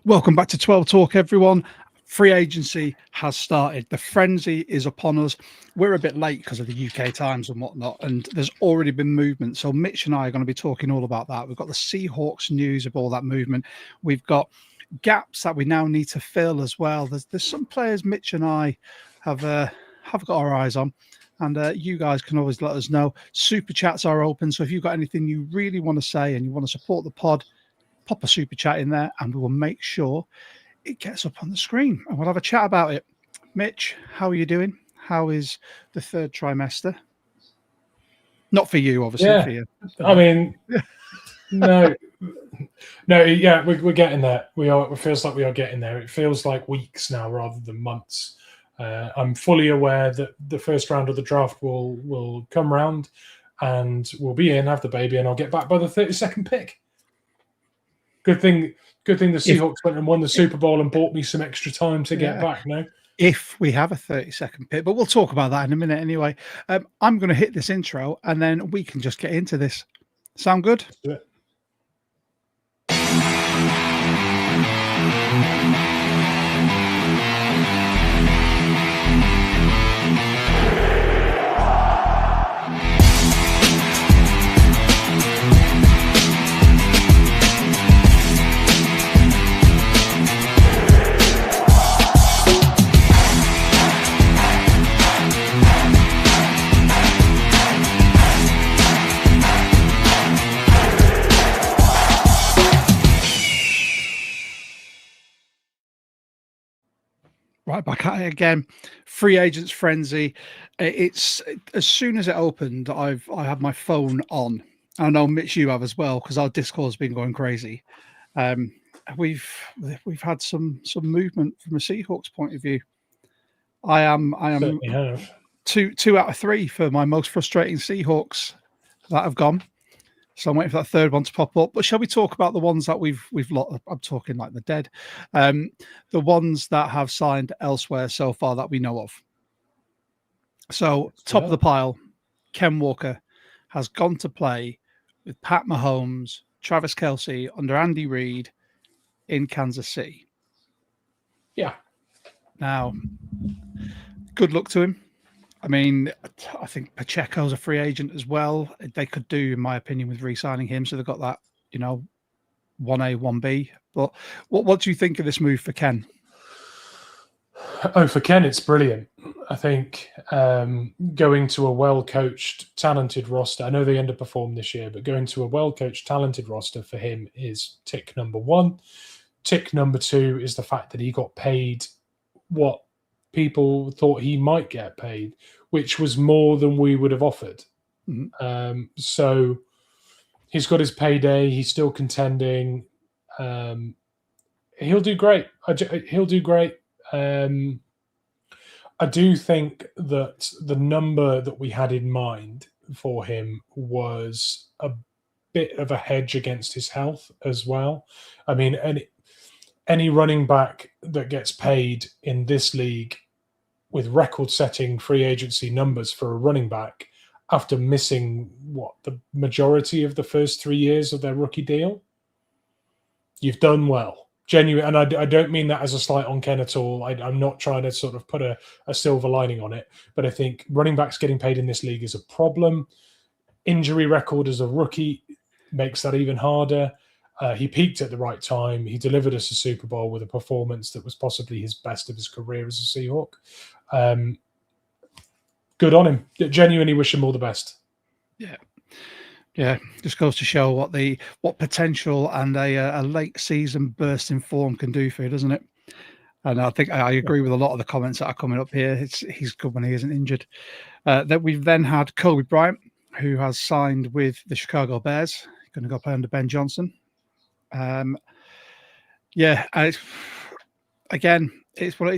Welcome back to 12 Talk, everyone. Free agency has started. The frenzy is upon us. We're a bit late because of the UK times and whatnot, and there's already been movement. So Mitch and I are going to be talking all about that. We've got the Seahawks news of all that movement. We've got gaps that we now need to fill as well. There's some players Mitch and I have got our eyes on. And you guys can always let us know. Super chats are open. So if you've got anything you really want to say and you want to support the pod, pop a super chat in there and we will make sure it gets up on the screen and we'll have a chat about it. Mitch, how are you doing? How is the third trimester? Not for you, obviously. Yeah. For you. I mean, no, yeah, we're getting there. It feels like we are getting there. It feels like weeks now rather than months. I'm fully aware that the first round of the draft will come round and we'll be in, have the baby, and I'll get back by the 32nd pick. Good thing the Seahawks went and won the Super Bowl and bought me some extra time to get back, no? If we have a 32nd pick, but we'll talk about that in a minute anyway. I'm going to hit this intro and then we can just get into this. Sound good? Let's do it. Right back at it again. Free agents frenzy. It's as soon as it opened, I have my phone on. I know Mitch, you have as well, because our Discord's been going crazy. We've had some movement from a Seahawks point of view. I am two out of three for my most frustrating Seahawks that have gone. So I'm waiting for that third one to pop up. But shall we talk about the ones that we've lost? I'm talking like the dead. The ones that have signed elsewhere so far that we know of. So top of the pile, Ken Walker has gone to play with Pat Mahomes, Travis Kelce under Andy Reid in Kansas City. Yeah. Now, good luck to him. I mean, I think Pacheco's a free agent as well. They could do, in my opinion, with re-signing him. So they've got that, 1A, 1B. But what do you think of this move for Ken? Oh, for Ken, it's brilliant. I think going to a well-coached, talented roster. I know they underperformed this year, but going to a well-coached, talented roster for him is tick number one. Tick number two is the fact that he got paid what people thought he might get paid, which was more than we would have offered. Mm-hmm. So he's got his payday. He's still contending. He'll do great. He'll do great. I do think that the number that we had in mind for him was a bit of a hedge against his health as well. I mean, any running back that gets paid in this league with record-setting free agency numbers for a running back after missing, the majority of the first 3 years of their rookie deal, you've done well. Genuine, and I don't mean that as a slight on Ken at all. I'm not trying to sort of put a silver lining on it, but I think running backs getting paid in this league is a problem. Injury record as a rookie makes that even harder. He peaked at the right time. He delivered us a Super Bowl with a performance that was possibly his best of his career as a Seahawk. Good on him. Genuinely wish him all the best. Yeah, just goes to show what potential and a late season burst in form can do for you, doesn't it? And I think I agree with a lot of the comments that are coming up here. He's good when he isn't injured. That we've then had Kobe Bryant, who has signed with the Chicago Bears, going to go play under Ben Johnson. It's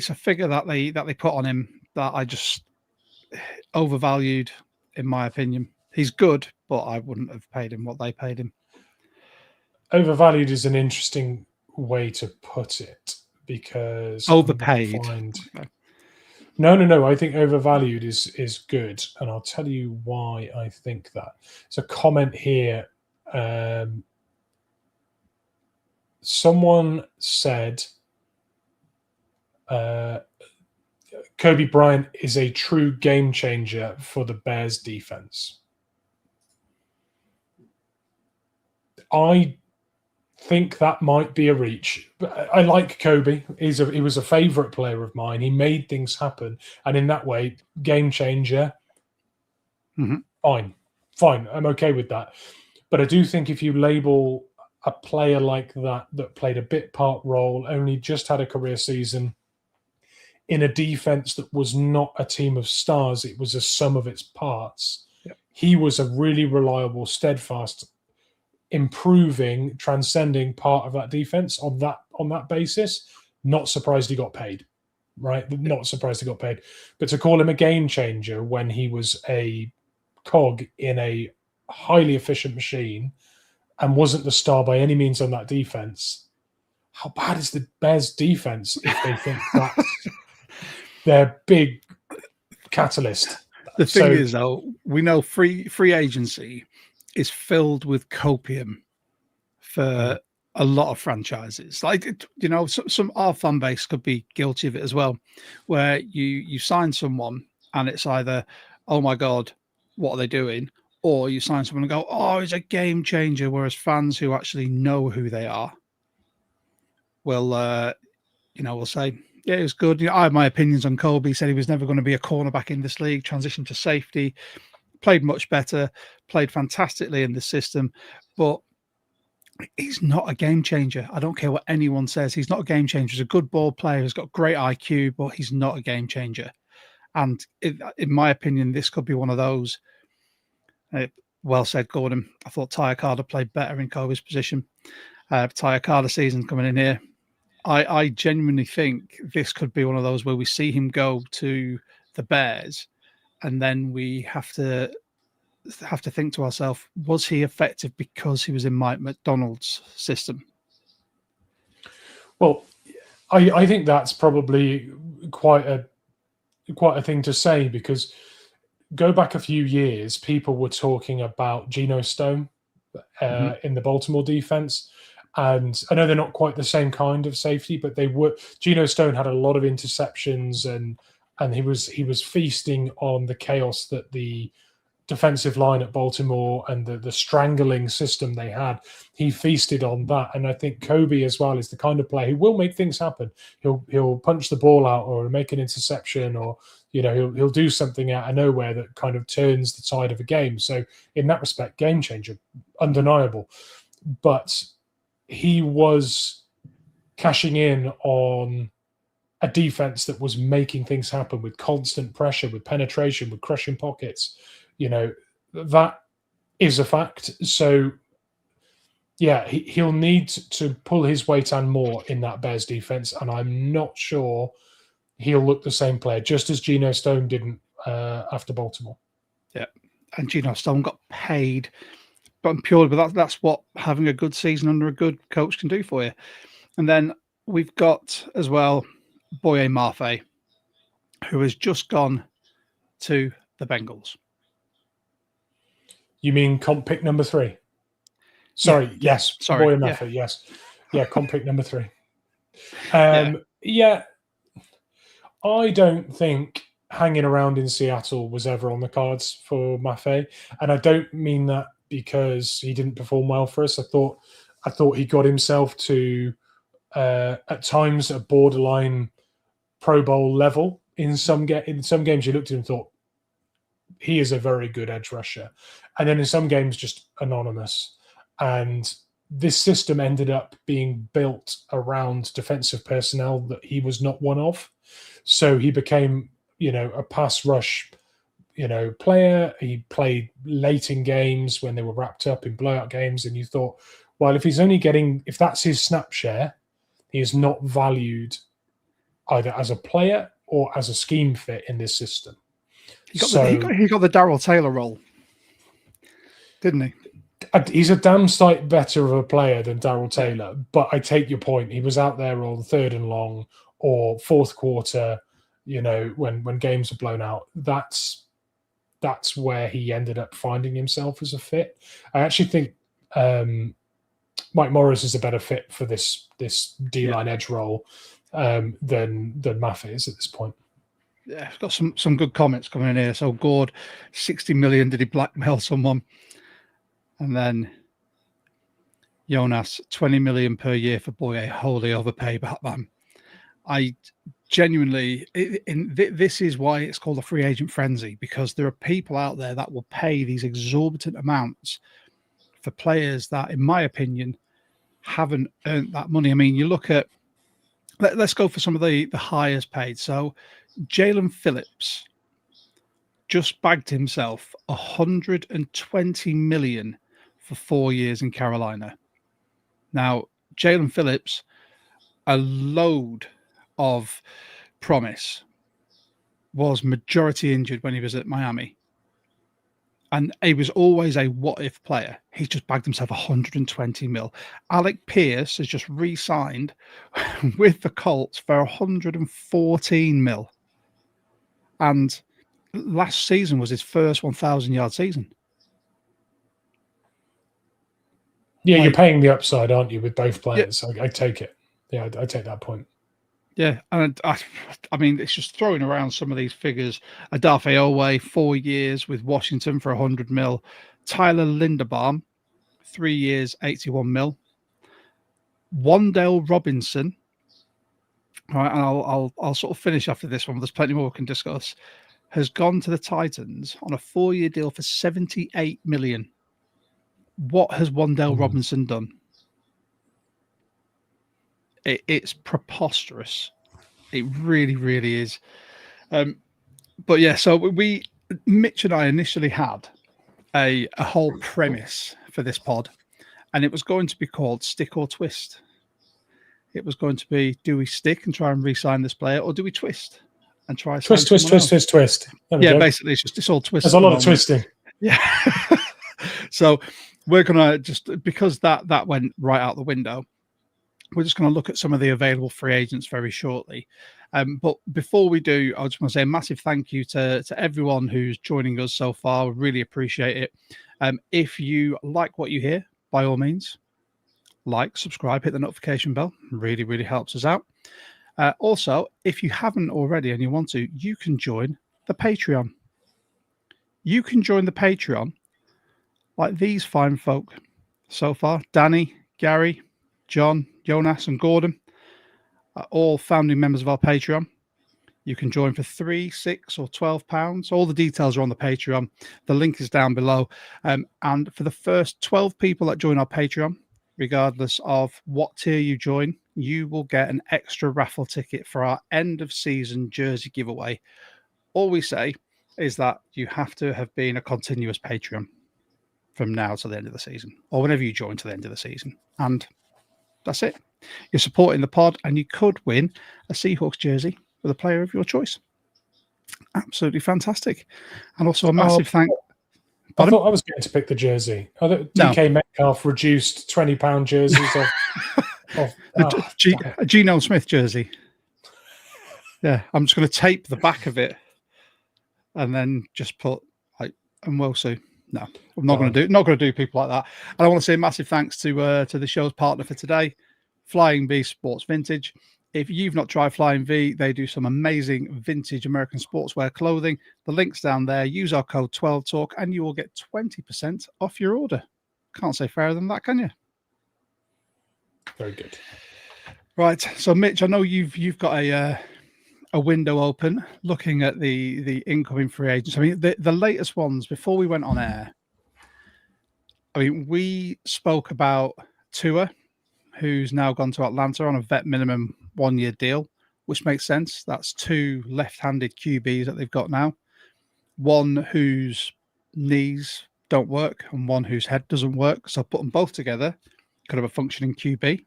a figure that they put on him that I just overvalued, in my opinion. He's good, but I wouldn't have paid him what they paid him. Overvalued is an interesting way to put it, because overpaid. No. I think overvalued is good, and I'll tell you why I think that. There's a comment here someone said Kobe Bryant is a true game changer for the Bears defense. I think that might be a reach. I like Kobe. He was a favorite player of mine. He made things happen. And in that way, game changer, fine. I'm okay with that. But I do think if you label a player like that played a bit part role, only just had a career season in a defense that was not a team of stars, it was a sum of its parts. Yep. He was a really reliable, steadfast, improving, transcending part of that defense on that basis. Not surprised he got paid, right? Not surprised he got paid. But to call him a game changer when he was a cog in a highly efficient machine and wasn't the star by any means on that defense, how bad is the Bears defense if they think that's their big catalyst? The thing is, though, we know free agency is filled with copium for a lot of franchises. Like, you know, some our fan base could be guilty of it as well, where you sign someone and it's either, oh my God, what are they doing? Or you sign someone and go, oh, he's a game changer. Whereas fans who actually know who they are will, will say, yeah, it was good. You know, I have my opinions on Kobe. He said he was never going to be a cornerback in this league, transitioned to safety, played much better, played fantastically in the system, but he's not a game changer. I don't care what anyone says. He's not a game changer. He's a good ball player. He's got great IQ, but he's not a game changer. And in my opinion, this could be one of those. Well said, Gordon. I thought Tyre Carter played better in Kobe's position. Tyre Carter season coming in here. I genuinely think this could be one of those where we see him go to the Bears, and then we have to think to ourselves, was he effective because he was in Mike McDonald's system? Well, I think that's probably quite a thing to say, because go back a few years, people were talking about Geno Stone in the Baltimore defense. And I know they're not quite the same kind of safety, but they were. Geno Stone had a lot of interceptions, and he was feasting on the chaos that the defensive line at Baltimore and the strangling system they had. He feasted on that, and I think Kobe as well is the kind of player who will make things happen. He'll punch the ball out or make an interception, or he'll do something out of nowhere that kind of turns the tide of a game. So in that respect, game changer, undeniable. But he was cashing in on a defense that was making things happen with constant pressure, with penetration, with crushing pockets. That is a fact. So, yeah, he'll need to pull his weight and more in that Bears defense, and I'm not sure he'll look the same player, just as Geno Stone didn't after Baltimore. Yeah, and Geno Stone got paid, but purely, but that's what having a good season under a good coach can do for you. And then we've got as well Boye Mafe, who has just gone to the Bengals. You mean comp pick number 3? Sorry, yeah, yes. Sorry, Boye Mafe, yes. Yeah, comp pick number 3. Yeah, I don't think hanging around in Seattle was ever on the cards for Mafe. And I don't mean that because he didn't perform well for us. I thought he got himself to at times a borderline Pro Bowl level. In some games, you looked at him and thought he is a very good edge rusher, and then in some games just anonymous. And this system ended up being built around defensive personnel that he was not one of. So he became, a pass rush player. He played late in games when they were wrapped up in blowout games, and you thought, well, if that's his snap share, he is not valued either as a player or as a scheme fit in this system. He got the Darrell Taylor role, didn't he? He's a damn sight better of a player than Darrell Taylor, but I take your point. He was out there on 3rd and long or 4th quarter, when games are blown out. That's where he ended up finding himself as a fit. I actually think Mike Morris is a better fit for this D-line edge role than Maffey is at this point. Yeah, I've got some good comments coming in here. So Gord, 60 million, did he blackmail someone? And then Jonas, 20 million per year for Boye, wholly overpay Batman. I genuinely, this is why it's called a free agent frenzy, because there are people out there that will pay these exorbitant amounts for players that, in my opinion, haven't earned that money. I mean, you look at, let's go for some of the highest paid. So Jalen Phillips just bagged himself 120 million for 4 years in Carolina. Now, Jalen Phillips, a load of promise, was majority injured when he was at Miami. And he was always a what-if player. He just bagged himself 120 mil. Alec Pierce has just re-signed with the Colts for 114 mil. And last season was his first 1,000-yard season. Yeah, you're paying the upside, aren't you, with both players? Yeah. I take it. Yeah, I take that point. Yeah, and I mean, it's just throwing around some of these figures. Adafe Owe, 4 years with Washington for 100 mil. Tyler Linderbaum, 3 years, 81 mil. Wan'Dale Robinson. All right, and I'll sort of finish after this one. There's plenty more we can discuss. Has gone to the Titans on a 4-year deal for 78 million. What has Wan'Dale Robinson done? It's preposterous. It really, really is. But yeah, so Mitch and I initially had a whole premise for this pod, and it was going to be called Stick or Twist. It was going to be, do we stick and try and re-sign this player, or do we twist and try twist? Yeah, basically, it's all twist. There's a lot of twisting. Yeah. So we're gonna just, because that went right out the window, we're just going to look at some of the available free agents very shortly. But before we do, I just want to say a massive thank you to everyone who's joining us so far. We really appreciate it. If you like what you hear, by all means, like, subscribe, hit the notification bell. Really, really helps us out. Also, if you haven't already and you want to, you can join the Patreon. You can join the Patreon like these fine folk so far. Danny, Gary, John, Jonas, and Gordon are all founding members of our Patreon. You can join for £3, £6, or £12. All the details are on the Patreon. The link is down below. And for the first 12 people that join our Patreon, regardless of what tier you join, you will get an extra raffle ticket for our end of season jersey giveaway. All we say is that you have to have been a continuous Patreon from now to the end of the season, or whenever you join to the end of the season. And that's it. You're supporting the pod, and you could win a Seahawks jersey with a player of your choice. Absolutely fantastic. And also a massive thank. I thought I was going to pick the jersey. DK Metcalf reduced £20 jerseys a Geno Smith jersey. Yeah, I'm just going to tape the back of it and then just put and we'll see. No, I'm not going to do people like that. And I want to say a massive thanks to the show's partner for today, Flying V Sports Vintage. If you've not tried Flying V, they do some amazing vintage American sportswear clothing. The link's down there. Use our code 12Talk and you will get 20% off your order. Can't say fairer than that, can you? Very good. Right. So, Mitch, I know you've got a window open looking at the incoming free agents. I mean, the latest ones before we went on air. I mean, we spoke about Tua, who's now gone to Atlanta on a vet minimum 1-year deal, which makes sense. That's 2 left-handed QBs that they've got now. One whose knees don't work and one whose head doesn't work. So put them both together, could have a functioning QB.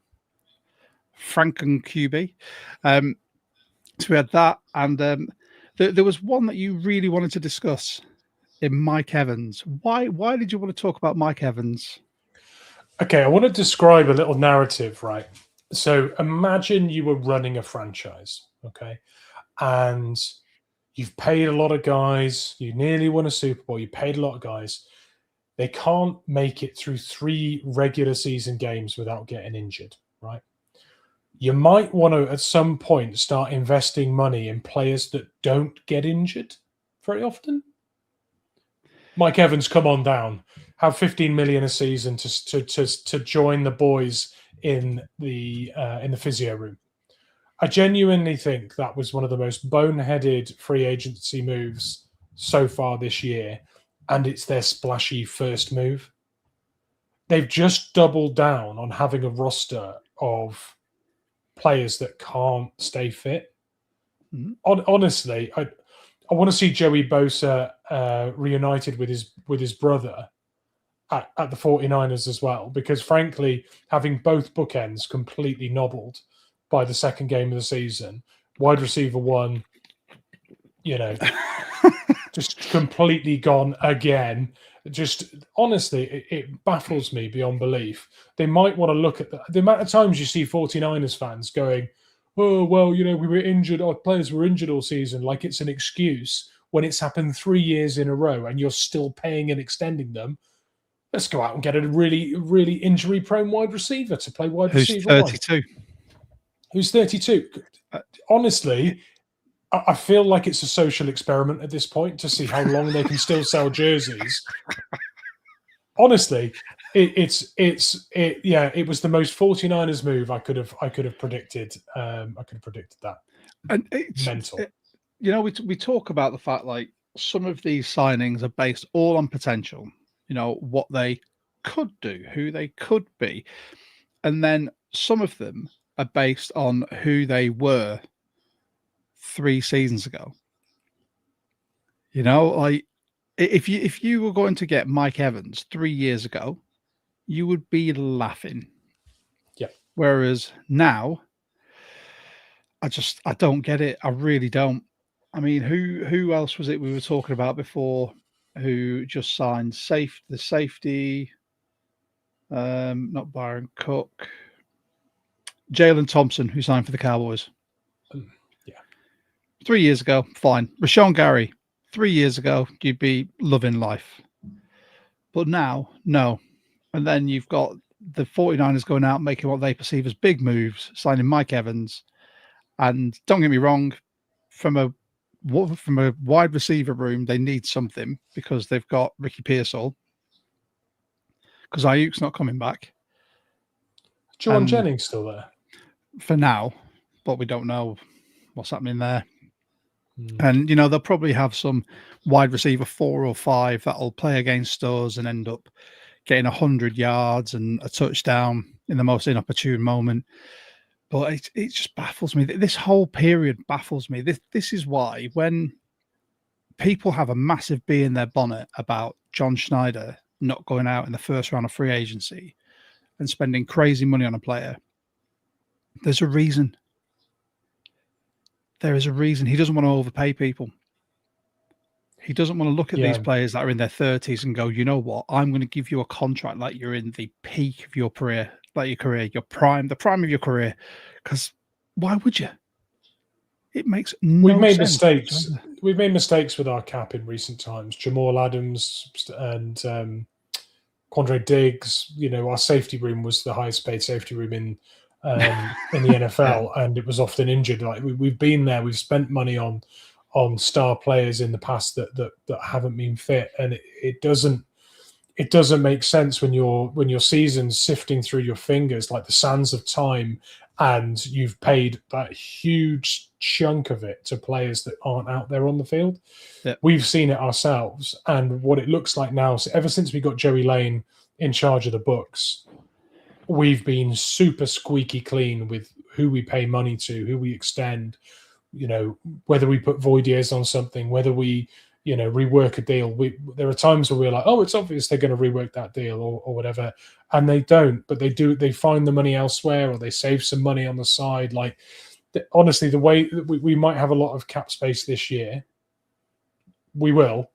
Franken QB. So we had that. And there was one that you really wanted to discuss in Mike Evans. Why did you want to talk about Mike Evans? Okay, I want to describe a little narrative, right? So imagine you were running a franchise, okay? And you've paid a lot of guys. You nearly won a Super Bowl. You paid a lot of guys. they can't make it through 3 regular season games without getting injured, right? You might want to, at some point, start investing money in players that don't get injured very often. Mike Evans, come on down. Have 15 million a season to join the boys in the physio room. I genuinely think that was one of the most boneheaded free agency moves so far this year, and it's their splashy first move. They've just doubled down on having a roster of players that can't stay fit. Mhm. Honestly, I want to see Joey Bosa reunited with his brother at the 49ers as well, because frankly, having both bookends completely nobbled by the second game of the season, wide receiver 1, just completely gone again. Just honestly, it baffles me beyond belief. They might want to look at the amount of times you see 49ers fans going, oh, well, we were injured, our players were injured all season, like it's an excuse when it's happened 3 years in a row and you're still paying and extending them. Let's go out and get a really, really injury-prone wide receiver to play wide receiver 32. Who's 32. Honestly, I feel like it's a social experiment at this point to see how long they can still sell jerseys. Honestly, it was the most 49ers move I could have predicted. I could have predicted that. And it's mental. We talk about the fact like some of these signings are based all on potential. What they could do, who they could be, and then some of them are based on who they were 3 seasons ago. Like if you were going to get Mike Evans 3 years ago, you would be laughing. Yeah. Whereas now, I don't get it. I really don't. I mean, who else was it we were talking about before who just signed the safety? Not Byron Cook. Jalen Thompson, who signed for the Cowboys. Yeah. 3 years ago, fine. Rashawn Gary, 3 years ago, you'd be loving life. But now, no. And then you've got the 49ers going out making what they perceive as big moves, signing Mike Evans. And don't get me wrong, from a wide receiver room, they need something because they've got Ricky Pearsall. Because Ayuk's not coming back. Jordan Jennings still there? For now, but we don't know what's happening there. And, they'll probably have some wide receiver 4 or 5 that'll play against us and end up getting 100 yards and a touchdown in the most inopportune moment. But it just baffles me. This whole period baffles me. This is why when people have a massive bee in their bonnet about John Schneider not going out in the first round of free agency and spending crazy money on a player, there's a reason. There is a reason. He doesn't want to overpay people. He doesn't want to look at these players that are in their 30s and go, you know what? I'm going to give you a contract like you're in the peak of your career, the prime of your career. Because why would you? It makes no sense. We've made mistakes with our cap in recent times. Jamal Adams and Quandre Diggs. Our safety room was the highest paid safety room in the NFL, and it was often injured. Like we've been there, we've spent money on star players in the past that haven't been fit, and it doesn't make sense when your season's sifting through your fingers like the sands of time, and you've paid that huge chunk of it to players that aren't out there on the field. Yep. We've seen it ourselves, and what it looks like now. So ever since we got Joey Lane in charge of the books, we've been super squeaky clean with who we pay money to, who we extend, whether we put void years on something, whether we, rework a deal. There are times where we're like, oh, it's obvious they're going to rework that deal or whatever. And they don't, but they do. They find the money elsewhere or they save some money on the side. Like, honestly, the way that we might have a lot of cap space this year, we will.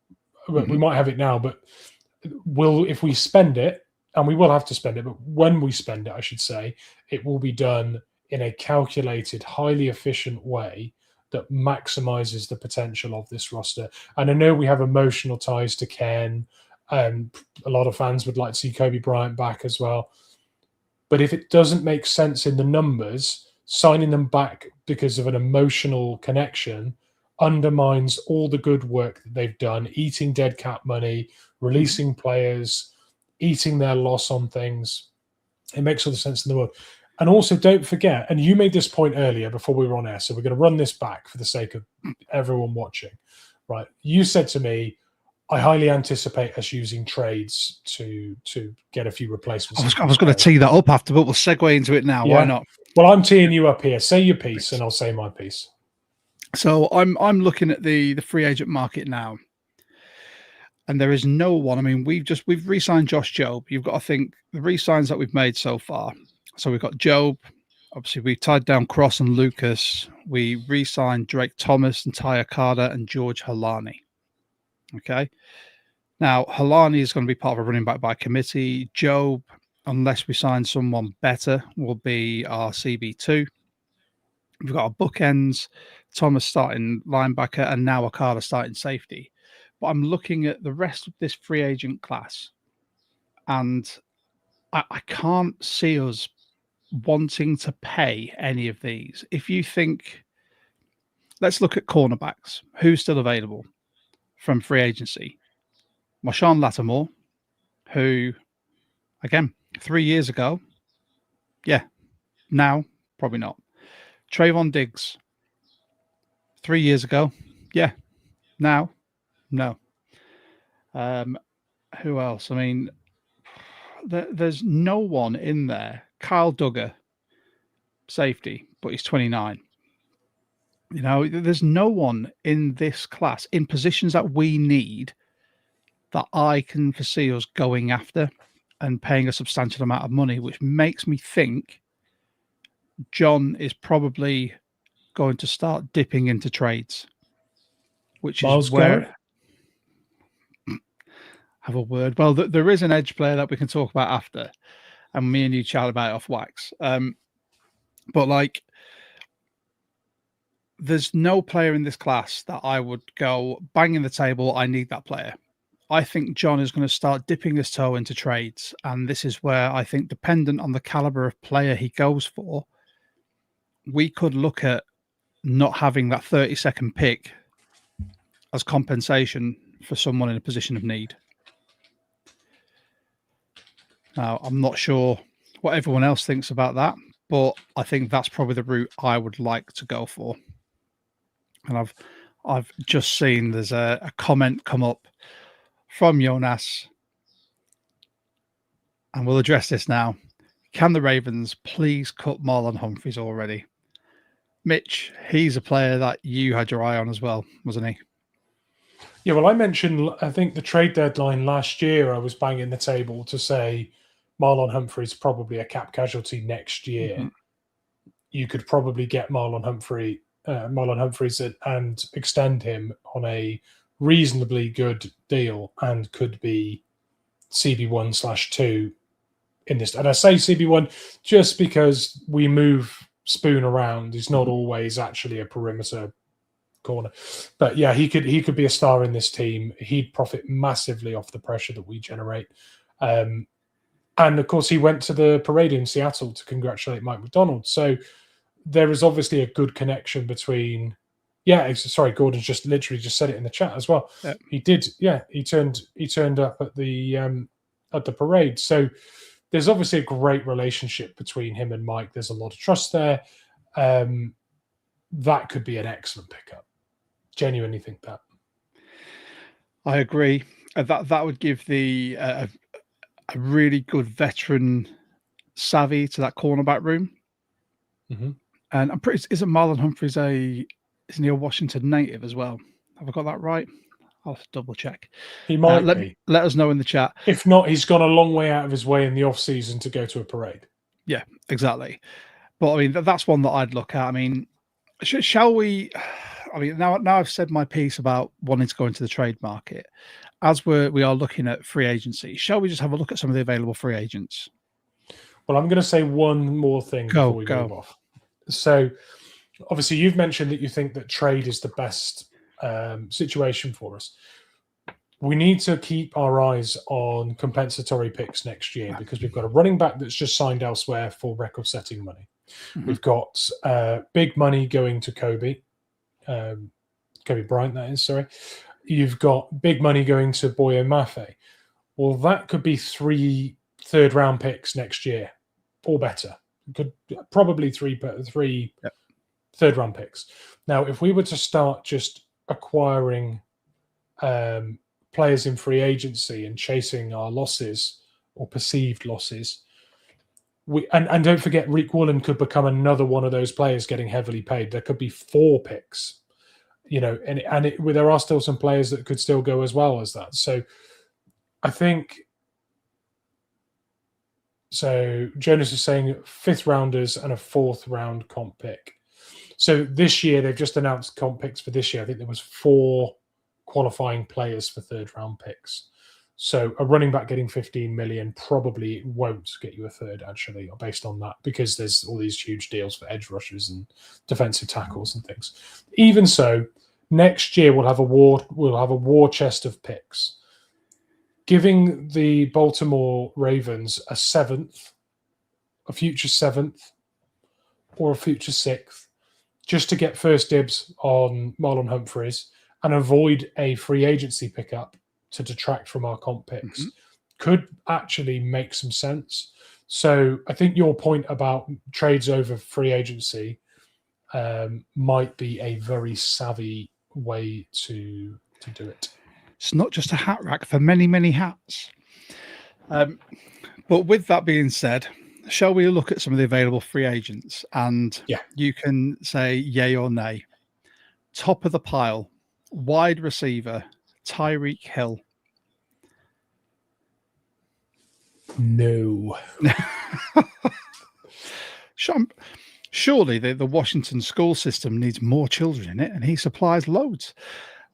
Mm-hmm. We might have it now, but if we spend it, and we will have to spend it, but when we spend it, I should say, it will be done in a calculated, highly efficient way that maximizes the potential of this roster. And I know we have emotional ties to Ken A lot of fans would like to see Kobe Bryant back as well. But if it doesn't make sense in the numbers, signing them back because of an emotional connection undermines all the good work that they've done, eating dead cap money, releasing players, eating their loss on things. It makes all the sense in the world. And also, don't forget, and you made this point earlier before we were on air, so we're going to run this back for the sake of everyone watching, right? You said to me, I highly anticipate us using trades to get a few replacements. I was going to tee that up after, but we'll segue into it now. Yeah. Why not? Well, I'm teeing you up here. Say your piece, and I'll say my piece. So I'm looking at the free agent market now, and there is no one. I mean, we've re-signed Josh Jobe. You've got to think the re-signs that we've made so far. So we've got Jobe. Obviously, we tied down Cross and Lucas. We re-signed Drake Thomas and Ty Okada and George Halani. Okay. Now, Halani is going to be part of a running back by committee. Jobe, unless we sign someone better, will be our CB2. We've got our bookends, Thomas starting linebacker, and now Okada starting safety. But I'm looking at the rest of this free agent class, and I can't see us wanting to pay any of these. If you think, let's look at cornerbacks. Who's still available from free agency? Marshawn Lattimore, who, again, 3 years ago, yeah, now, probably not. Trayvon Diggs, 3 years ago, yeah, now, no. Who else? I mean, there's no one in there. Kyle Duggar, safety, but he's 29. You know, there's no one in this class in positions that we need that I can foresee us going after and paying a substantial amount of money, which makes me think John is probably going to start dipping into trades, which Miles is where Garrett? Have a word. Well, there is an edge player that we can talk about after, and me and you chat about it off wax. But like, there's no player in this class that I would go banging the table. I need that player. I think John is going to start dipping his toe into trades, and this is where I think, dependent on the caliber of player he goes for, we could look at not having that 30-second pick as compensation for someone in a position of need. Now, I'm not sure what everyone else thinks about that, but I think that's probably the route I would like to go for. And I've just seen there's a comment come up from Jonas, and we'll address this now. Can the Ravens please cut Marlon Humphreys already? Mitch, he's a player that you had your eye on as well, wasn't he? Yeah, well, I mentioned, I think the trade deadline last year, I was banging the table to say Marlon Humphrey's probably a cap casualty next year. Mm-hmm. You could probably get Marlon Humphreys and extend him on a reasonably good deal and could be CB1/2 in this. And I say CB1 just because we move Spoon around. He's not always actually a perimeter corner. But yeah, he could be a star in this team. He'd profit massively off the pressure that we generate. And of course, he went to the parade in Seattle to congratulate Mike McDonald. So there is obviously a good connection between. Yeah, sorry, Gordon's just literally just said it in the chat as well. Yep. He did. Yeah, he turned up at the parade. So there's obviously a great relationship between him and Mike. There's a lot of trust there. That could be an excellent pickup. Genuinely think that. I agree. That would give the a really good veteran savvy to that cornerback room. Mm-hmm. And I'm pretty. Isn't Marlon Humphreys isn't he a Washington native as well? Have I got that right? I'll have to double check. He might be. Let us know in the chat. If not, he's gone a long way out of his way in the off season to go to a parade. Yeah, exactly. But I mean, that's one that I'd look at. I mean, shall we? I mean, now I've said my piece about wanting to go into the trade market. As we are looking at free agency, shall we just have a look at some of the available free agents? Well, I'm going to say one more thing before we move off. So, obviously, you've mentioned that you think that trade is the best situation for us. we need to keep our eyes on compensatory picks next year because we've got a running back that's just signed elsewhere for record-setting money. Mhm. We've got big money going to Kobe Bryant, that is, sorry. You've got big money going to Boye Mafe. Well, that could be 3 third-round picks next year or better. Could probably three Yep. third-round picks. Now, if we were to start just acquiring players in free agency and chasing our losses or perceived losses, and don't forget, Reek Woolen could become another one of those players getting heavily paid. There could be 4 picks, there are still some players that could still go as well as that. So I think. So Jonas is saying 5th rounders and a 4th round comp pick. So this year they've just announced comp picks for this year. I think there was 4 qualifying players for 3rd round picks. So a running back getting 15 million probably won't get you a third, actually, based on that, because there's all these huge deals for edge rushers and defensive tackles and things. Even so, next year we'll have a war chest of picks. Giving the Baltimore Ravens a 7th, a future 7th, or a future 6th, just to get first dibs on Marlon Humphreys and avoid a free agency pickup to detract from our comp picks could actually make some sense. So I think your point about trades over free agency might be a very savvy way to do it. It's not just a hat rack for many, many hats. But with that being said, shall we look at some of the available free agents? And you can say yay or nay. Top of the pile, wide receiver, Tyreek Hill. No. Surely the Washington school system needs more children in it, and he supplies loads.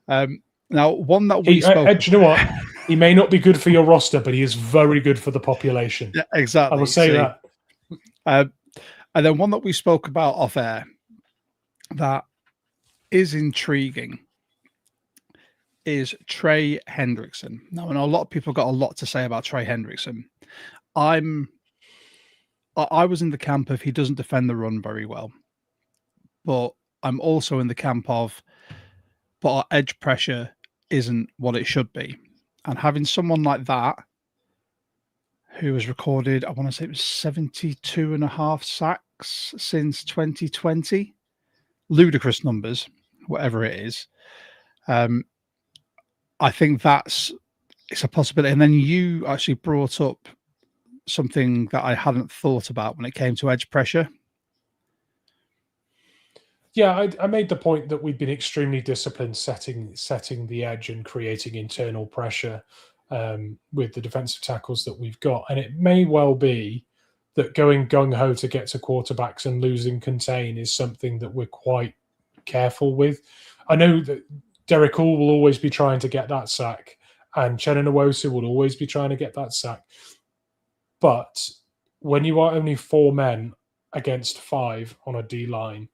Now, one that we spoke. Do you know what? He may not be good for your roster, but he is very good for the population. Yeah, exactly. I will say that. And then one that we spoke about off air that is intriguing is Trey Hendrickson. Now, I know a lot of people got a lot to say about Trey Hendrickson. I was in the camp of he doesn't defend the run very well, but I'm also in the camp of, but our edge pressure isn't what it should be. And having someone like that, who has recorded, I want to say it was 72 and a half sacks since 2020, ludicrous numbers, whatever it is. I think it's a possibility. And then you actually brought up something that I hadn't thought about when it came to edge pressure. Yeah, I made the point that we've been extremely disciplined setting the edge and creating internal pressure with the defensive tackles that we've got. And it may well be that going gung-ho to get to quarterbacks and losing contain is something that we're quite careful with. I know that Derek Hall will always be trying to get that sack, and Chenna Nwosu will always be trying to get that sack. But when you are only 4 men against 5 on a D-line,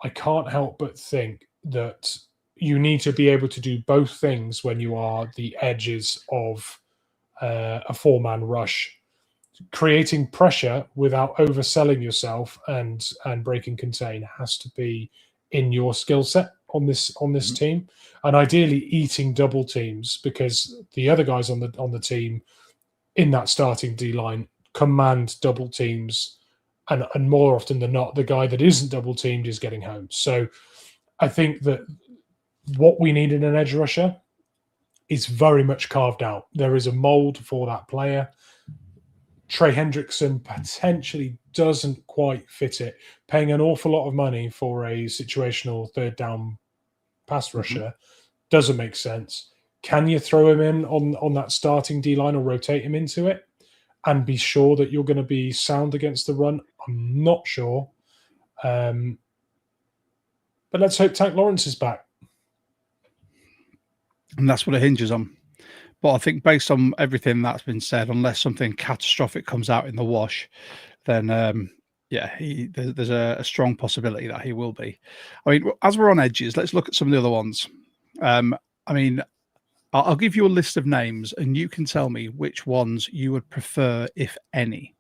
I can't help but think that you need to be able to do both things when you are the edges of a 4-man rush. Creating pressure without overselling yourself and breaking contain has to be in your skill set on this team, and ideally eating double teams, because the other guys on the team in that starting D line command double teams, and more often than not, the guy that isn't double teamed is getting home. So I think that what we need in an edge rusher is very much carved out. There is a mold for that player. Trey Hendrickson potentially doesn't quite fit it. Paying an awful lot of money for a situational third down pass rusher doesn't make sense. Can you throw him in on that starting D-line or rotate him into it and be sure that you're going to be sound against the run? I'm not sure. But let's hope Tank Lawrence is back. And that's what it hinges on. But I think based on everything that's been said, unless something catastrophic comes out in the wash, then there's a strong possibility that he will be. I mean, as we're on edges, let's look at some of the other ones. I mean, I'll give you a list of names, and you can tell me which ones you would prefer, if any.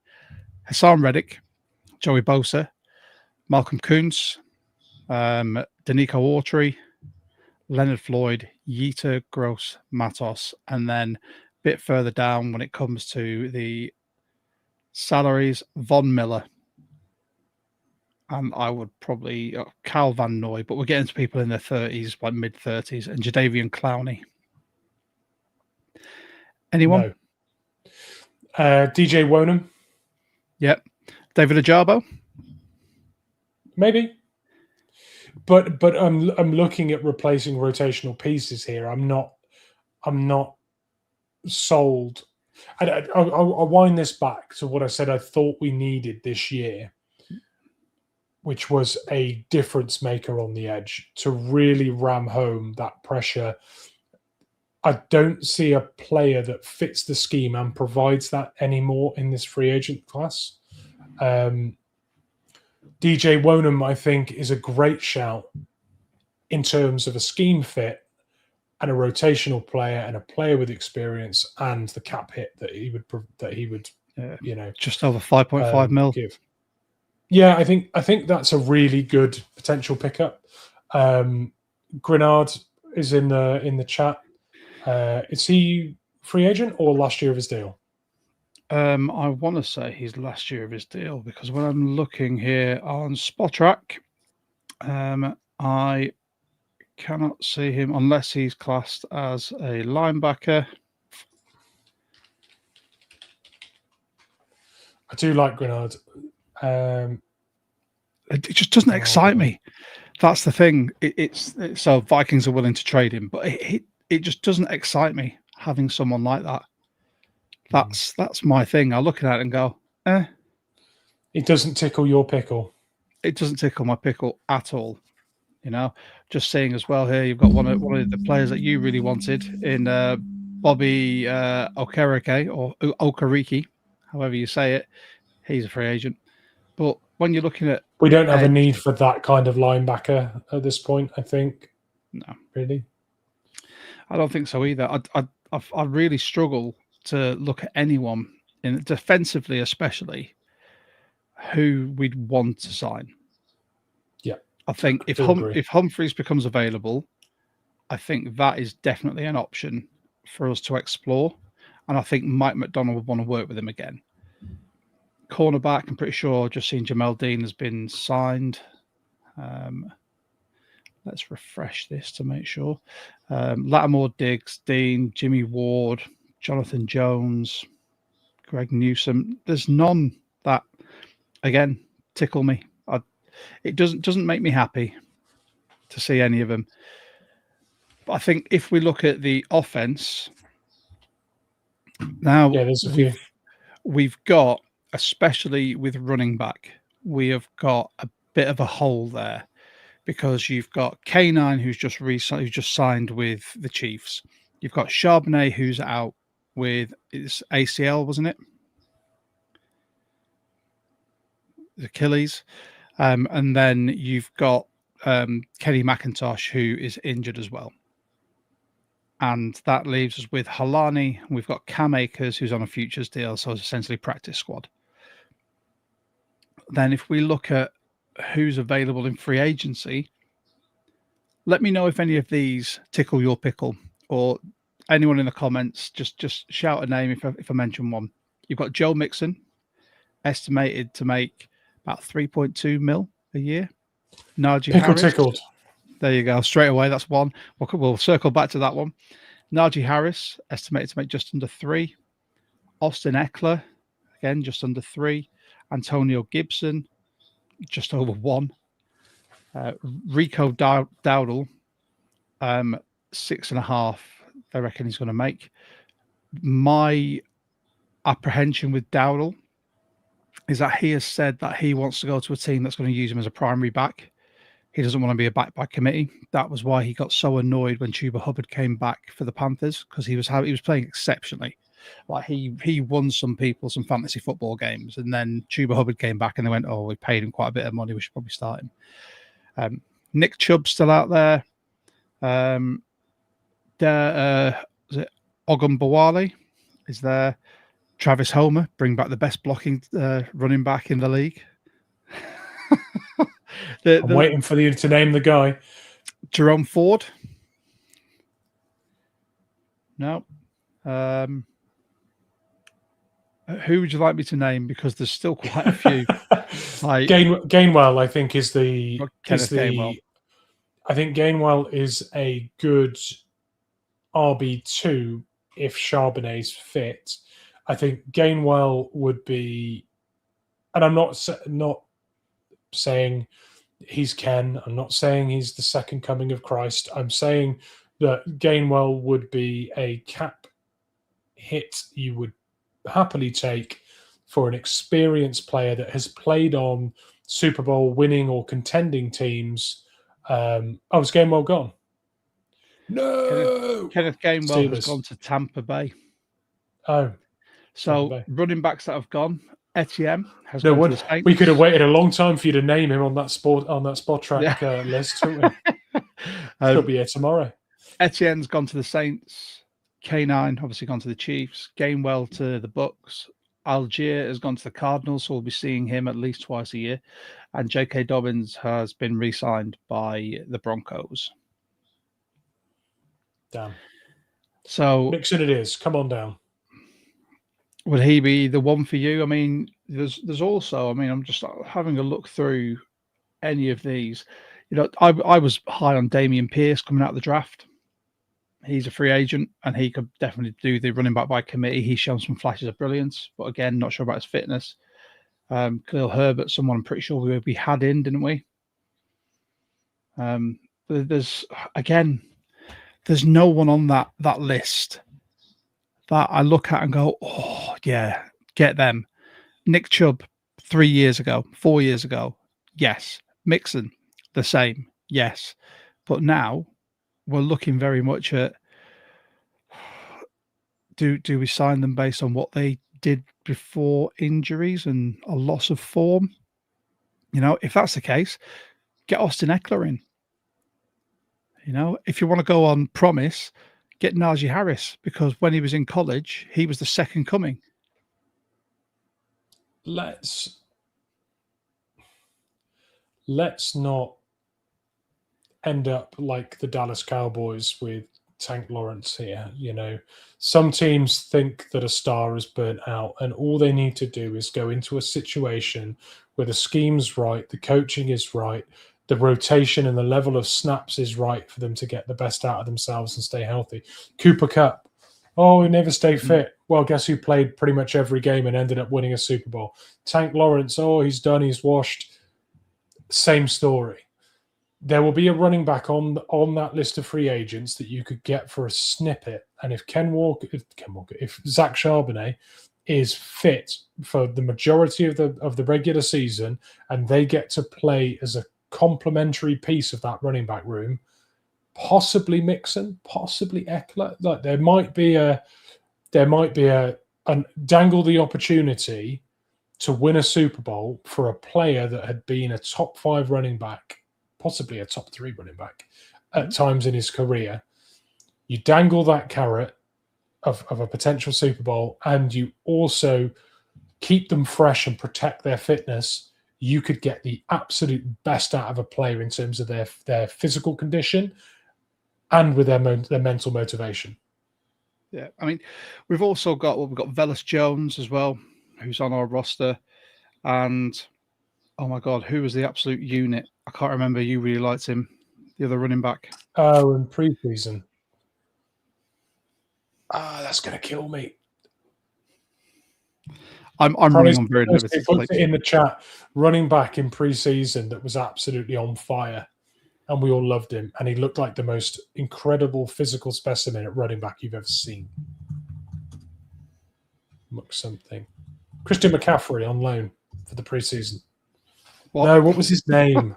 Hassan Reddick, Joey Bosa, Malcolm Kuntz, Danico Autry, Leonard Floyd, Yeter, Gross, Matos, and then a bit further down when it comes to the salaries, Von Miller. And I would probably Cal Van Noy, but we're getting to people in their 30s, like mid-30s, and Jadeveon Clowney. Anyone? No. DJ Wonham? Yep. David Ajabo? Maybe. But I'm looking at replacing rotational pieces here. I'm not sold. I'll wind this back to what I said I thought we needed this year, which was a difference maker on the edge to really ram home that pressure. I don't see a player that fits the scheme and provides that anymore in this free agent class. DJ Wonham, I think, is a great shout in terms of a scheme fit and a rotational player and a player with experience and the cap hit that he would just over 5.5 mil. Give. Yeah, I think that's a really good potential pickup. Grenard is in the chat. Is he free agent or last year of his deal? I want to say he's last year of his deal, because when I'm looking here on Spotrac, I cannot see him unless he's classed as a linebacker. I do like Grenard. It just doesn't excite me. That's the thing. It's so Vikings are willing to trade him, but it just doesn't excite me having someone like that. That's my thing. I look at it and go, It doesn't tickle your pickle. It doesn't tickle my pickle at all. Just seeing as well here, you've got one of the players that you really wanted in Bobby Okereke or Okereke, however you say it. He's a free agent. But when you're looking at, we don't have a need for that kind of linebacker at this point, I think. No, really, I don't think so either. I really struggle to look at anyone defensively, especially, who we'd want to sign. Yeah, I think if Humphreys becomes available, I think that is definitely an option for us to explore, and I think Mike McDonald would want to work with him again. Cornerback, I'm pretty sure just seen Jamel Dean has been signed. Let's refresh this to make sure. Lattimore, Diggs, Dean, Jimmy Ward, Jonathan Jones, Greg Newsome. There's none that, again, tickle me. It doesn't make me happy to see any of them. But I think if we look at the offense now, there's a few. We've got, especially with running back, we have got a bit of a hole there, because you've got K9 who's just signed with the Chiefs. You've got Charbonnet who's out with his ACL, wasn't it? Achilles. And then you've got Kenny McIntosh who is injured as well. And that leaves us with Halani. We've got Cam Akers who's on a futures deal, so it's essentially practice squad. Then if we look at who's available in free agency, let me know if any of these tickle your pickle, or anyone in the comments, just shout a name if I mention one. You've got Joe Mixon, estimated to make about 3.2 mil a year. Najee Harris. Tickled. There you go. Straight away, that's one. We'll circle back to that one. Najee Harris, estimated to make just under 3. Austin Eckler, again, just under 3. Antonio Gibson, just over 1. Rico Dowdle, 6.5. They reckon he's going to make. My apprehension with Dowdle is that he has said that he wants to go to a team that's going to use him as a primary back. He doesn't want to be a back by committee. That was why he got so annoyed when Chuba Hubbard came back for the Panthers, because he was playing exceptionally. Like he won some some fantasy football games, and then Chuba Hubbard came back and they went, "Oh, we paid him quite a bit of money. We should probably start him." Nick Chubb's still out there. is it Ogunbowale is there. Travis Homer, bring back the best blocking running back in the league. I'm waiting for you to name the guy. Jerome Ford. No. Who would you like me to name? Because there's still quite a few. Like Gainwell, I think, is the Gainwell. I think Gainwell is a good RB2 if Charbonnet's fit. I think Gainwell would be, and I'm not saying he's Ken. I'm not saying he's the second coming of Christ. I'm saying that Gainwell would be a cap hit you would happily take for an experienced player that has played on Super Bowl winning or contending teams. Is Gainwell gone? No! Kenneth Gainwell has gone to Tampa Bay. Oh. So running backs that have gone, Etienne has gone to the Saints. We could have waited a long time for you to name him on that spot track list, couldn't we? He'll be here tomorrow. Etienne's gone to the Saints. K9 obviously gone to the Chiefs. Gainwell to the Bucks. Algier has gone to the Cardinals, so we'll be seeing him at least twice a year. And J.K. Dobbins has been re-signed by the Broncos. Damn. So Mixon it is. Come on down. Would he be the one for you? I mean, there's also, I mean, I'm just having a look through any of these. You know, I was high on Dameon Pierce coming out of the draft. He's a free agent, and he could definitely do the running back by committee. He's shown some flashes of brilliance, but again, not sure about his fitness. Khalil Herbert, someone I'm pretty sure we had in, didn't we? There's no one on that list that I look at and go, oh yeah, get them. Nick Chubb 3 years ago, 4 years ago, yes. Mixon, the same, yes. But now we're looking very much at do we sign them based on what they did before injuries and a loss of form? You know, if that's the case, get Austin Eckler in. You know, if you want to go on promise, get Najee Harris, because when he was in college, he was the second coming. Let's not end up like the Dallas Cowboys with Tank Lawrence here. You know, some teams think that a star is burnt out, and all they need to do is go into a situation where the scheme's right, the coaching is right, the rotation and the level of snaps is right for them to get the best out of themselves and stay healthy. Cooper Kupp, he never stayed fit. Well, guess who played pretty much every game and ended up winning a Super Bowl? Tank Lawrence, he's done, he's washed. Same story. There will be a running back on that list of free agents that you could get for a snippet. And if if Zach Charbonnet is fit for the majority of the regular season, and they get to play as a complementary piece of that running back room, possibly Mixon, possibly Eckler. Like there might be a dangle the opportunity to win a Super Bowl for a player that had been a top 5 running back, possibly a top 3 running back at times in his career. You dangle that carrot of a potential Super Bowl, and you also keep them fresh and protect their fitness. You could get the absolute best out of a player in terms of their physical condition and with their mental motivation. Yeah, I mean, we've also got Velus Jones as well, who's on our roster, and oh my God, who was the absolute unit? I can't remember. You really liked him, the other running back. Oh, in preseason. That's going to kill me. I'm running on very limited. Put it in the chat. Running back in preseason that was absolutely on fire, and we all loved him. And he looked like the most incredible physical specimen at running back you've ever seen. Look something. Christian McCaffrey on loan for the preseason. What was his name?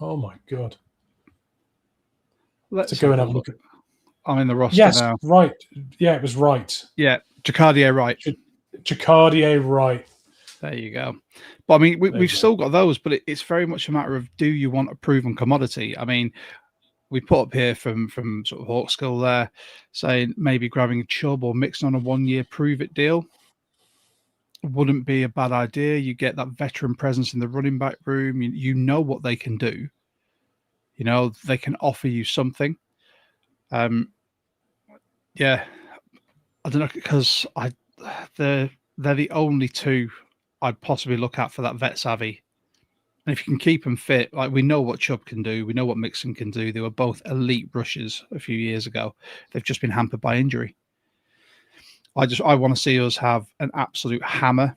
Oh my God! Let's go and have a look. I'm in the roster now. Yes, right. Yeah, it was right. Yeah, Jacardier Wright. Jacardier Wright. There you go. But I mean, we've still got those, but it's very much a matter of, do you want a proven commodity? I mean, we put up here from sort of Hawk School there, saying maybe grabbing Chubb or Mixon on a 1-year prove-it deal wouldn't be a bad idea. You get that veteran presence in the running back room. You know what they can do. You know, they can offer you something. Yeah, I don't know, because they're the only two I'd possibly look at for that vet savvy. And if you can keep them fit, like we know what Chubb can do, we know what Mixon can do. They were both elite rushers a few years ago. They've just been hampered by injury. I want to see us have an absolute hammer.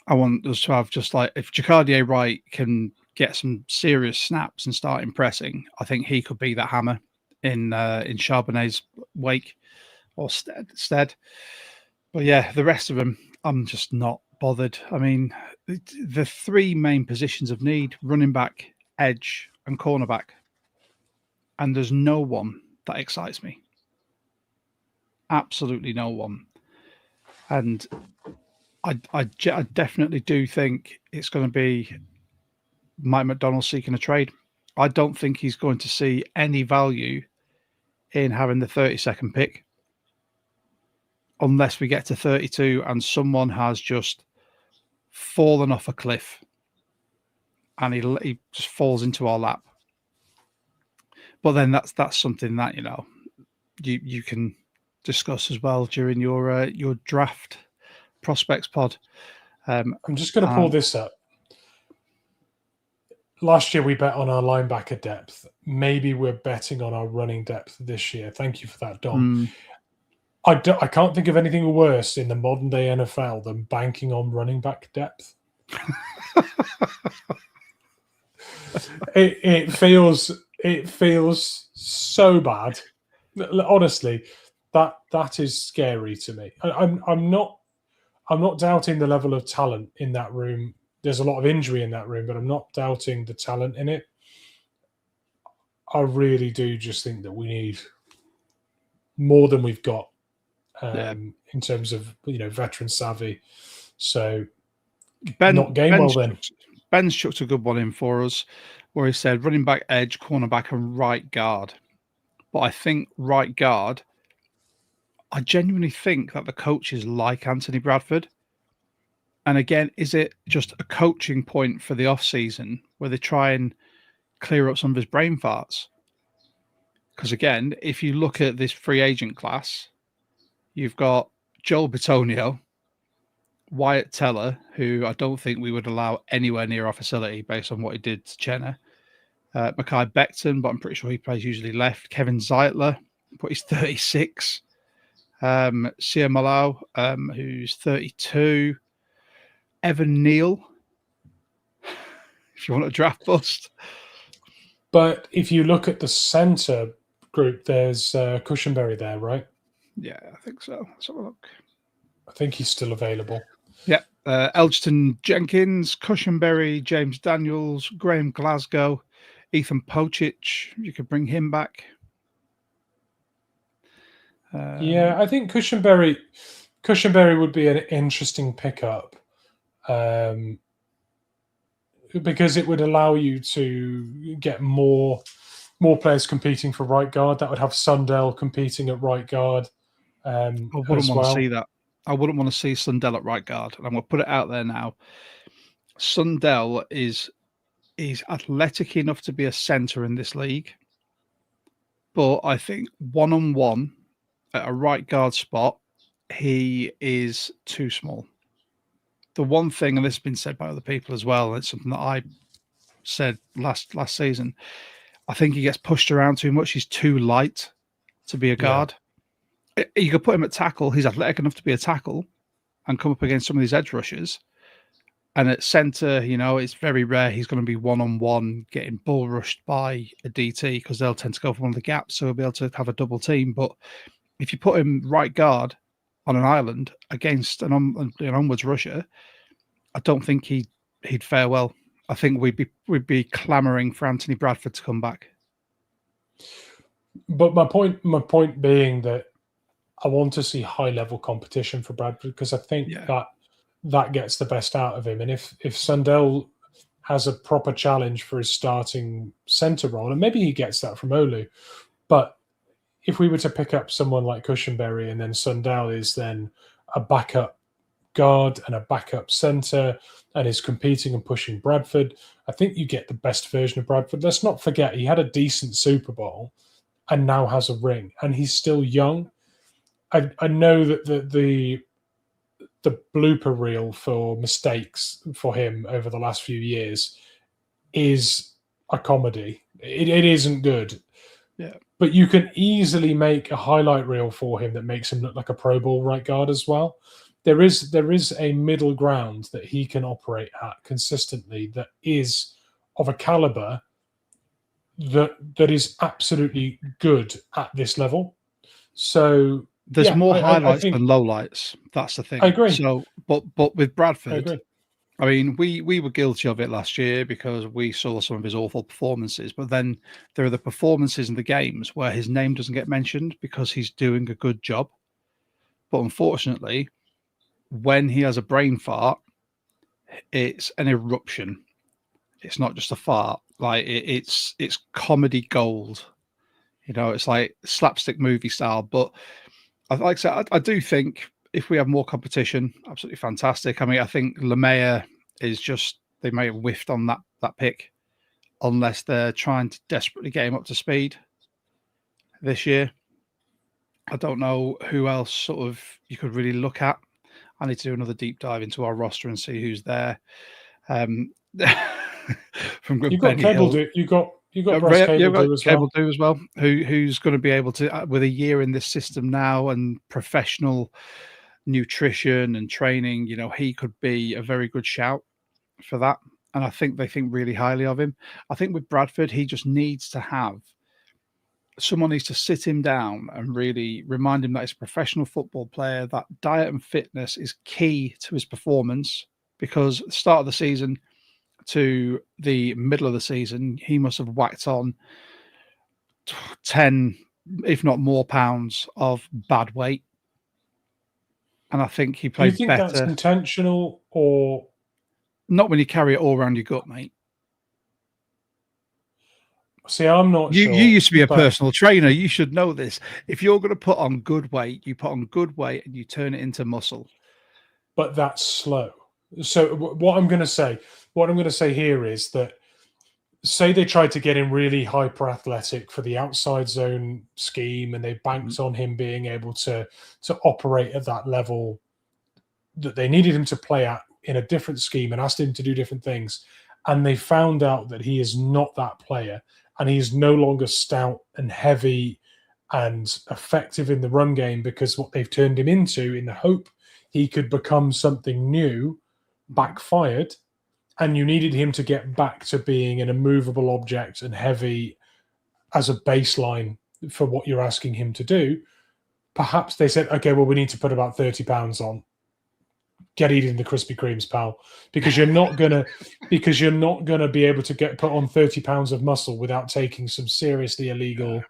I want us to have just like, if Jacardier Wright can get some serious snaps and start impressing, I think he could be that hammer in Charbonnet's wake or stead. But yeah, the rest of them, I'm just not bothered. I mean, the three main positions of need: running back, edge, and cornerback. And there's no one that excites me. Absolutely no one. And I definitely do think it's going to be Mike McDonald seeking a trade. I don't think he's going to see any value in having the 32nd pick unless we get to 32 and someone has just fallen off a cliff and he just falls into our lap. But then that's something that, you know, you can discuss as well during your draft prospects pod. I'm just going to pull this up. Last year we bet on our linebacker depth. Maybe we're betting on our running depth this year. Thank you for that, Dom. I can't think of anything worse in the modern day NFL than banking on running back depth. It feels so bad. Honestly, that is scary to me. I'm not doubting the level of talent in that room. There's a lot of injury in that room, but I'm not doubting the talent in it. I really do just think that we need more than we've got in terms of, you know, veteran savvy. So not game well then. Ben's chucked a good one in for us where he said running back, edge, cornerback, and right guard. But I think right guard, I genuinely think that the coaches like Anthony Bradford. And again, is it just a coaching point for the off-season where they try and clear up some of his brain farts? Because again, if you look at this free agent class, you've got Joel Bitonio, Wyatt Teller, who I don't think we would allow anywhere near our facility based on what he did to Chenna. Mekhi Becton, but I'm pretty sure he plays usually left. Kevin Zeitler, but he's 36. Sia Malau, who's 32. Evan Neal, if you want a draft bust. But if you look at the center group, there's Cushenberry there, right? Yeah, I think so. Let's have a look. I think he's still available. Yeah. Elgton Jenkins, Cushenberry, James Daniels, Graham Glasgow, Ethan Pocic. You could bring him back. Yeah, I think Cushenberry would be an interesting pickup. Because it would allow you to get more players competing for right guard. That would have Sundell competing at right guard. I wouldn't want to see that. I wouldn't want to see Sundell at right guard. And I'm going to put it out there now. Sundell is athletic enough to be a center in this league. But I think one-on-one at a right guard spot, he is too small. The one thing, and this has been said by other people as well, and it's something that I said last season, I think he gets pushed around too much. He's too light to be a guard. Yeah. You could put him at tackle. He's athletic enough to be a tackle and come up against some of these edge rushers. And at center, you know, it's very rare he's going to be one-on-one getting bull rushed by a DT because they'll tend to go for one of the gaps, so he'll be able to have a double team. But if you put him right guard on an island against an onwards rusher, I don't think he'd fare well. I think we'd be clamoring for Anthony Bradford to come back. But my point being that I want to see high level competition for Bradford because I think that gets the best out of him. And if Sundell as a proper challenge for his starting centre role. And maybe he gets that from Olu. But if we were to pick up someone like Cushenberry and then Sundell is then a backup guard and a backup centre and is competing and pushing Bradford, I think you get the best version of Bradford. Let's not forget he had a decent Super Bowl and now has a ring, and he's still young. I know that the blooper reel for mistakes for him over the last few years is a comedy. It isn't good. Yeah. But you can easily make a highlight reel for him that makes him look like a Pro Bowl right guard as well. There is a middle ground that he can operate at consistently that is of a caliber that is absolutely good at this level. So there's more highlights I think, than lowlights. That's the thing. I agree. So, but with Bradford, I mean, we were guilty of it last year because we saw some of his awful performances. But then there are the performances in the games where his name doesn't get mentioned because he's doing a good job. But unfortunately, when he has a brain fart, it's an eruption. It's not just a fart. Like it's comedy gold. You know, it's like slapstick movie style. But like I said, I do think if we have more competition, absolutely fantastic. I mean, I think Lemaya is just, they may have whiffed on that pick unless they're trying to desperately get him up to speed this year. I don't know who else sort of you could really look at. I need to do another deep dive into our roster and see who's there. From you've got Cable Do, you got Bryce Cable Do as well. Who's going to be able to, with a year in this system now and professional nutrition and training, you know, he could be a very good shout for that. And I think they think really highly of him. I think with Bradford, he just needs to have someone needs to sit him down and really remind him that he's a professional football player, that diet and fitness is key to his performance, because at the start of the season to the middle of the season, he must have whacked on 10, if not more, pounds of bad weight. And I think he played better. Do you think that's intentional or not when you carry it all around your gut, mate? See, I'm not sure. You used to be a personal trainer. You should know this. If you're going to put on good weight, you put on good weight and you turn it into muscle. But that's slow. So what I'm going to say here is that, say they tried to get him really hyper athletic for the outside zone scheme and they banked on him being able to operate at that level that they needed him to play at in a different scheme and asked him to do different things. And they found out that he is not that player and he is no longer stout and heavy and effective in the run game because what they've turned him into in the hope he could become something new backfired. And you needed him to get back to being an immovable object and heavy as a baseline for what you're asking him to do. Perhaps they said, okay, well, we need to put about 30 pounds on. Get eating the Krispy Kremes, pal, because you're not gonna be able to put on 30 pounds of muscle without taking some seriously illegal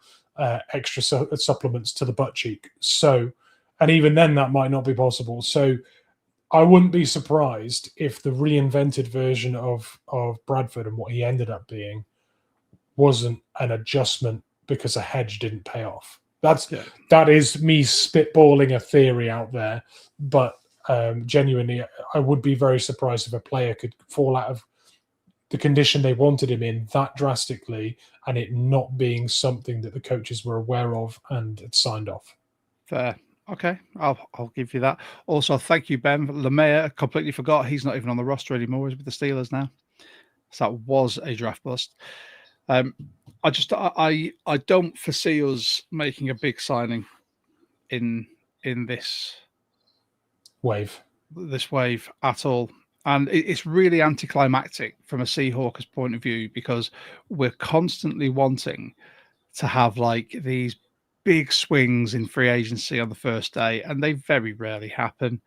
extra supplements to the butt cheek. So, and even then, that might not be possible. So, I wouldn't be surprised if the reinvented version of Bradford and what he ended up being wasn't an adjustment because a hedge didn't pay off. That is me spitballing a theory out there, but genuinely, I would be very surprised if a player could fall out of the condition they wanted him in that drastically and it not being something that the coaches were aware of and had signed off. Fair. Okay, I'll give you that. Also, thank you, Ben. Lemaya, completely forgot. He's not even on the roster anymore. He's with the Steelers now. So that was a draft bust. I don't foresee us making a big signing in this wave at all. And it's really anticlimactic from a Seahawks point of view because we're constantly wanting to have like these big swings in free agency on the first day, and they very rarely happen.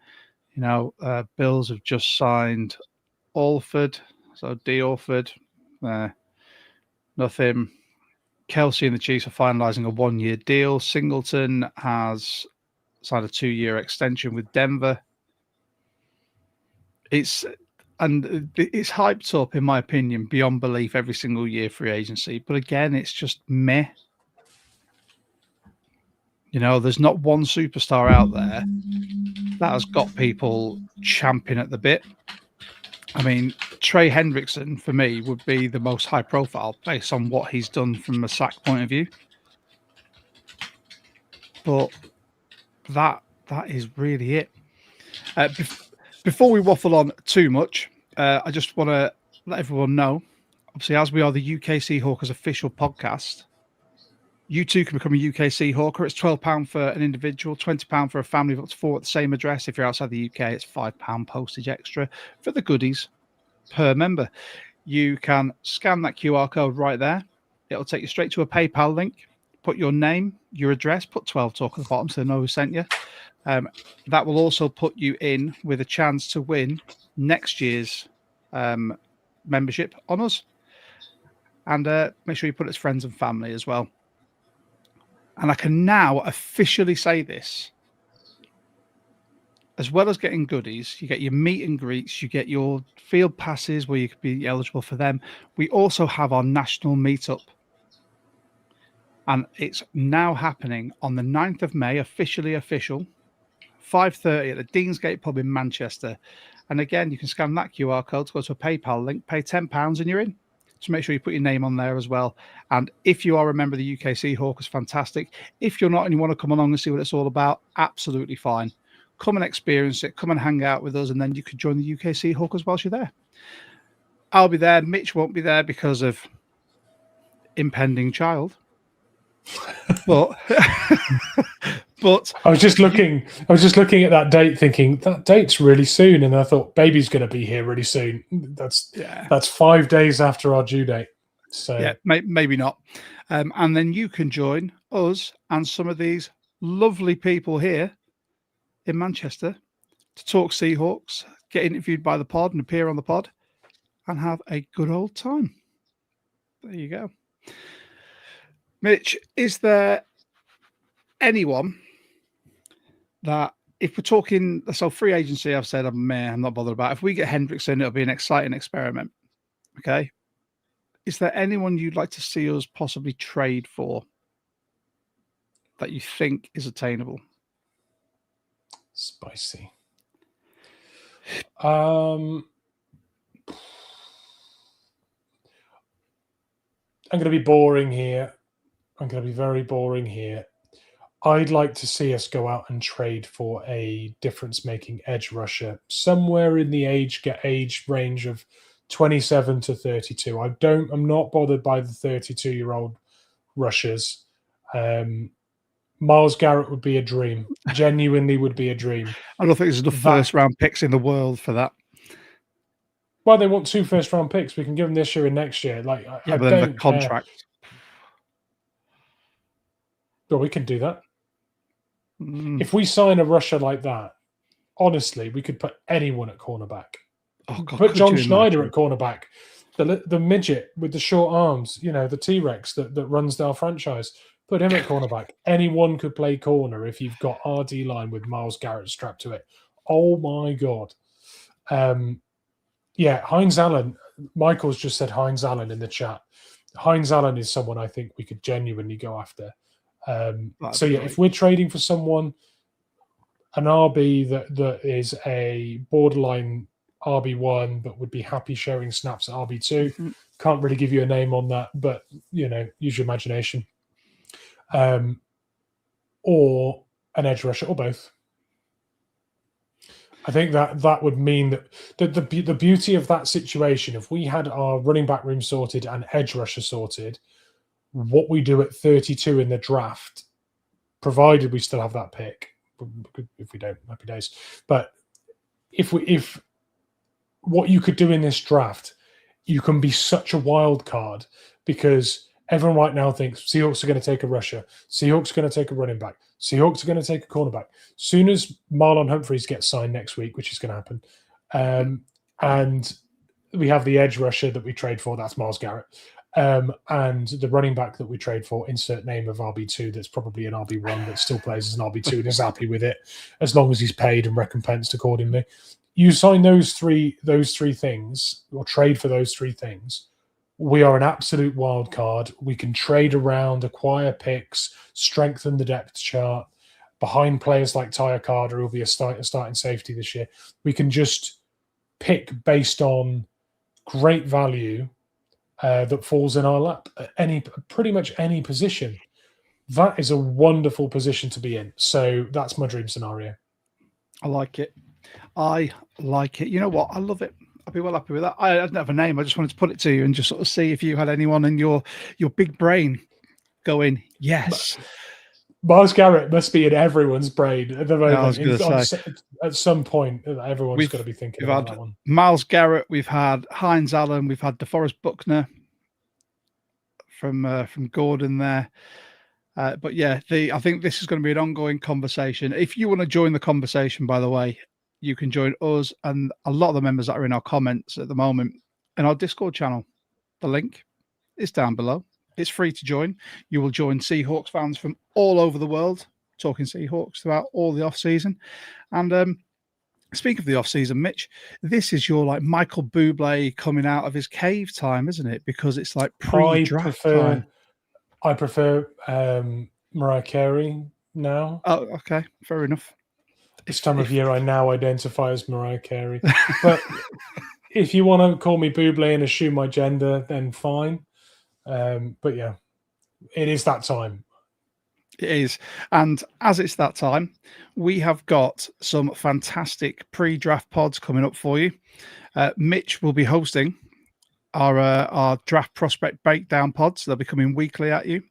You know, Bills have just signed Alford, so D. Alford, nothing. Kelsey and the Chiefs are finalizing a 1-year deal. Singleton has signed a 2-year extension with Denver. and it's hyped up, in my opinion, beyond belief every single year, free agency. But again, it's just meh. There's not one superstar out there that has got people champing at the bit. I mean, Trey Hendrickson, for me, would be the most high profile based on what he's done from a sack point of view. But that is really it. Before we waffle on too much, I just want to let everyone know, obviously, as we are the UK Seahawkers official podcast, you too can become a UK Seahawker. It's £12 for an individual, £20 for a family of up to 4 at the same address. If you're outside the UK, it's £5 postage extra for the goodies per member. You can scan that QR code right there. It'll take you straight to a PayPal link. Put your name, your address, put 12 Talk at the bottom so they know who sent you. That will also put you in with a chance to win next year's membership on us. And make sure you put it as friends and family as well. And I can now officially say this. As well as getting goodies, you get your meet and greets, you get your field passes where you could be eligible for them. We also have our national meetup. And it's now happening on the 9th of May, officially official, 5:30 at the Deansgate pub in Manchester. And again, you can scan that QR code to go to a PayPal link, pay £10 and you're in. So make sure you put your name on there as well. And if you are a member of the UK Seahawkers, fantastic. If you're not and you want to come along and see what it's all about, absolutely fine. Come and experience it. Come and hang out with us, and then you could join the UK Seahawkers whilst you're there. I'll be there. Mitch won't be there because of impending child. But I was just looking at that date, thinking that date's really soon, and I thought baby's going to be here really soon. That's 5 days after our due date. So yeah, maybe not. And then you can join us and some of these lovely people here in Manchester to talk Seahawks, get interviewed by the pod and appear on the pod, and have a good old time. There you go. Mitch, is there anyone that, if we're talking, so free agency, I've said I'm not bothered about. If we get Hendrickson, it'll be an exciting experiment. Okay. Is there anyone you'd like to see us possibly trade for that you think is attainable? Spicy. I'm going to be boring here. I'm going to be very boring here. I'd like to see us go out and trade for a difference-making edge rusher somewhere in the age range of 27 to 32. I'm not bothered by the 32-year-old rushers. Myles Garrett would be a dream. Genuinely would be a dream. I don't think there's enough first-round picks in the world for that. Well, they want 2 first-round picks. We can give them this year and next year. But then the contract. Well, we can do that. If we sign a rusher like that, honestly, we could put anyone at cornerback. Oh, God, put John Schneider at cornerback. The midget with the short arms, the T-Rex that runs our franchise. Put him at cornerback. Anyone could play corner if you've got our D-line with Myles Garrett strapped to it. Oh, my God. Hines Allen. Michael's just said Hines Allen in the chat. Hines Allen is someone I think we could genuinely go after. If we're trading for someone, an RB that is a borderline RB1 but would be happy sharing snaps at RB2, can't really give you a name on that, but use your imagination. Or an edge rusher, or both. I think that would mean that the beauty of that situation, if we had our running back room sorted and edge rusher sorted, what we do at 32 in the draft, provided we still have that pick. If we don't, happy days. But if what you could do in this draft, you can be such a wild card because everyone right now thinks Seahawks are going to take a rusher, Seahawks are going to take a running back, Seahawks are going to take a cornerback. Soon as Marlon Humphreys gets signed next week, which is going to happen, and we have the edge rusher that we trade for, that's Myles Garrett. And the running back that we trade for, insert name of RB2, that's probably an RB1 that still plays as an RB2 and is happy with it as long as he's paid and recompensed accordingly. you sign those three things, or trade for those three things, we are an absolute wild card. We can trade around, acquire picks, strengthen the depth chart behind players like Tyre Carter, who will be a starting safety this year. We can just pick based on great value that falls in our lap at pretty much any position. That is a wonderful position to be in. So that's my dream scenario. I like it. You know what? I love it. I'll be well happy with that. I didn't have a name. I just wanted to put it to you and just sort of see if you had anyone in your big brain going, yes. Miles Garrett must be in everyone's brain at the moment. I was going to say. At some point, everyone's going to be thinking about that one. Miles Garrett, we've had Hines Allen, we've had DeForest Buckner from Gordon there. But yeah, I think this is going to be an ongoing conversation. If you want to join the conversation, by the way, you can join us and a lot of the members that are in our comments at the moment in our Discord channel. The link is down below. It's free to join. You will join Seahawks fans from all over the world talking Seahawks throughout all the off-season. And speaking of the off-season, Mitch, this is your like Michael Bublé coming out of his cave time, isn't it? Because it's like pre-draft time. I prefer Mariah Carey now. Oh, okay. Fair enough. This time of year, I now identify as Mariah Carey. But if you want to call me Bublé and assume my gender, then fine. But yeah, it is that time. It is. And as it's that time, we have got some fantastic pre-draft pods coming up for you. Mitch will be hosting our draft prospect breakdown pods. They'll be coming weekly at you.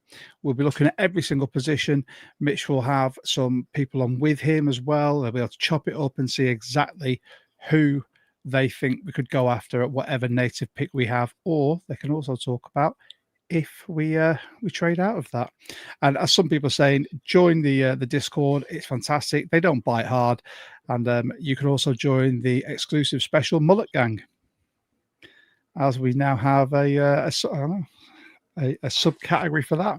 We'll be looking at every single position. Mitch will have some people on with him as well. They'll be able to chop it up and see exactly who they think we could go after at whatever native pick we have, or they can also talk about if we trade out of that. And as some people are saying, join the Discord. It's fantastic. They don't bite hard. And you can also join the exclusive special Mullet Gang, as we now have a subcategory for that.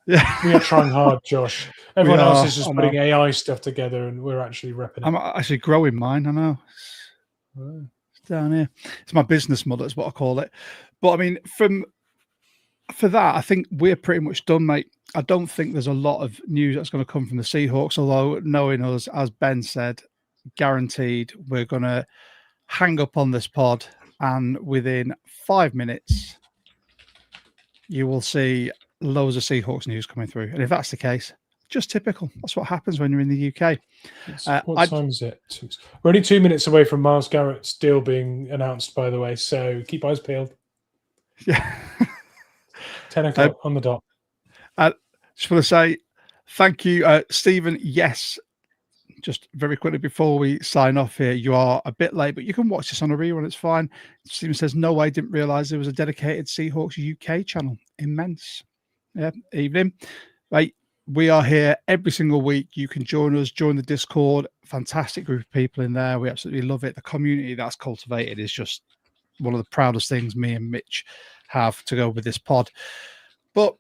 Yeah, we are trying hard, Josh. Everyone else is just putting AI stuff together, and we're actually repping it. I'm actually growing mine. I know. It's down here. It's my business mullet, is what I call it. But I mean, for that, I think we're pretty much done, mate. I don't think there's a lot of news that's going to come from the Seahawks, although knowing us, as Ben said, guaranteed we're going to hang up on this pod, and within 5 minutes, you will see loads of Seahawks news coming through. And if that's the case, just typical. That's what happens when you're in the UK. What time is it? We're only 2 minutes away from Myles Garrett's deal being announced, by the way, so keep eyes peeled. Yeah. 10 o'clock on the dot. Just want to say thank you, Stephen. Yes, just very quickly before we sign off here, you are a bit late, but you can watch this on a rerun. It's fine. Stephen says, no, I didn't realize there was a dedicated Seahawks UK channel. Immense. Yeah, evening. Right. We are here every single week. You can join us, join the Discord. Fantastic group of people in there. We absolutely love it. The community that's cultivated is just one of the proudest things me and Mitch have to go with this pod. But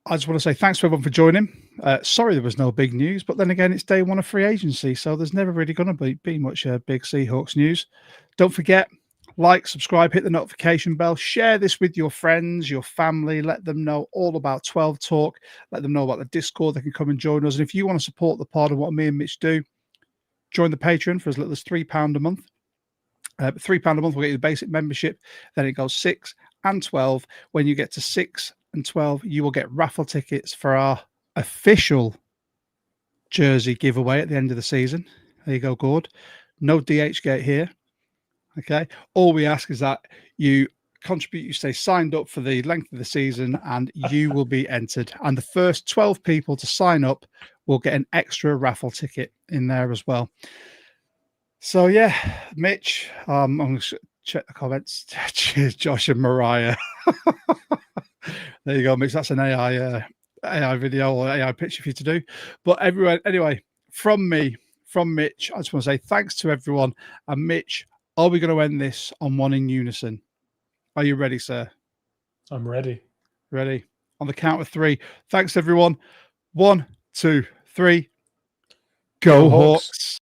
I just want to say thanks to everyone for joining. Sorry there was no big news, but then again, it's day one of free agency, so there's never really going to be much big Seahawks news. Don't forget, like, subscribe, hit the notification bell, share this with your friends, your family, let them know all about 12 Talk, let them know about the Discord. They can come and join us. And if you want to support the pod and what me and Mitch do, join the Patreon for as little as £3 a month. £3 a month will get you the basic membership. Then it goes 6 and 12. When you get to 6 and 12, you will get raffle tickets for our official jersey giveaway at the end of the season. There you go, Gord. No DH gate here. Okay. All we ask is that you contribute, you stay signed up for the length of the season, and you will be entered. And the first 12 people to sign up will get an extra raffle ticket in there as well. So yeah, Mitch, I'm going to check the comments. Cheers, Josh and Mariah. There you go, Mitch. That's an AI video or AI picture for you to do. But everyone, anyway, from me, from Mitch, I just want to say thanks to everyone. And Mitch, are we going to end this on one in unison? Are you ready, sir? I'm ready. Ready. On the count of 3. Thanks, everyone. 1, 2, 3. Go Hawks.